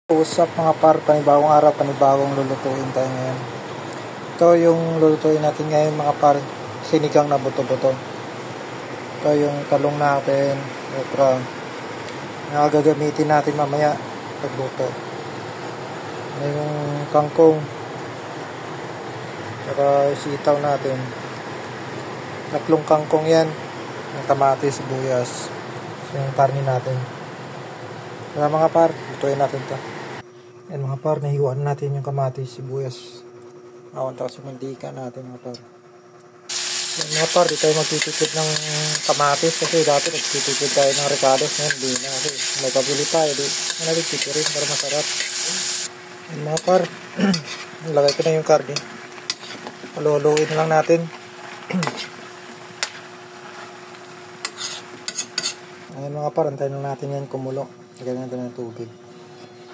Usap mga par, panibagong araw, panibagong lulutuin tayo ngayon. Ito yung lulutuin natin ngayon mga par, sinigang na buto-buto. Ito yung talong natin, okra, na gagamitin natin mamaya pagluto. Ito yung kangkong, saka sitaw natin. Tatlong kangkong yan, yung kamatis, sibuyas, yung karni natin. Kaya mga par, lutuin natin ito. Yan mga par, nahiwaan natin yung kamatis, sibuyas. Awan tapos yung mantika natin mga par. Yan mga par, di tayo magtitipid ng kamatis kasi dati nagtitipid tayo ng ricados. Ngayon di na kasi may kabili tayo. Di na nagtitipirin para masarap. Yan mga par, lagay ko na yung karne. Paluluin lang natin. Ayan mga par, antayin lang natin yan kumulo. Lagyan natin ng tubig.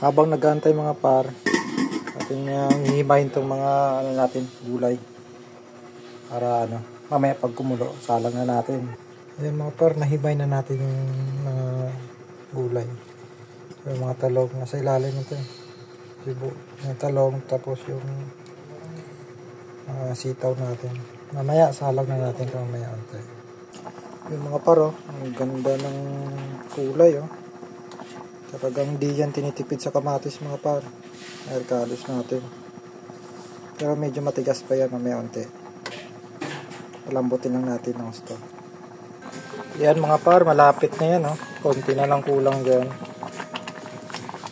Habang nag-aantay mga par, natin yung hihimayin itong mga natin, gulay. Para mamaya pag kumulo, salang na natin. Ayan mga par, nahimay na natin yung mga gulay. Yung mga talong, nasa ilalim ito. Yung talong, tapos yung sitaw natin. Mamaya, salang na natin ito mamaya. Yung mga par, ang ganda ng kulay. Talagang di yan tinitipid sa kamatis mga par. Ricados natin. Pero medyo matigas pa yan mamaya unti. Palambutin lang natin ng gusto. Yan mga par, malapit na yan. Konti na lang kulang dyan.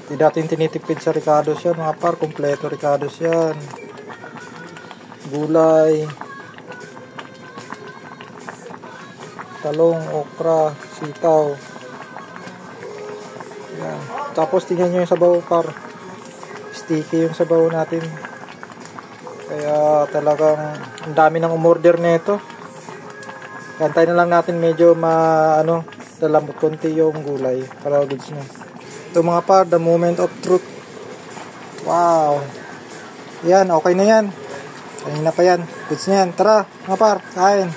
Di natin tinitipid sa ricados yan mga par. Kompleto ricados yan. Gulay. Talong, okra, sitaw. Yan. Tapos tingnan nyo yung sabaw par. Sticky yung sabaw natin. Kaya talagang ang dami ng umorder nito. Kantay na lang natin medyo lalambot konti yung gulay para goods na. Ito mga par, the moment of truth. Wow. Yan, okay na yan. Kanina pa yan. Goods na yan. Tara mga par, kain.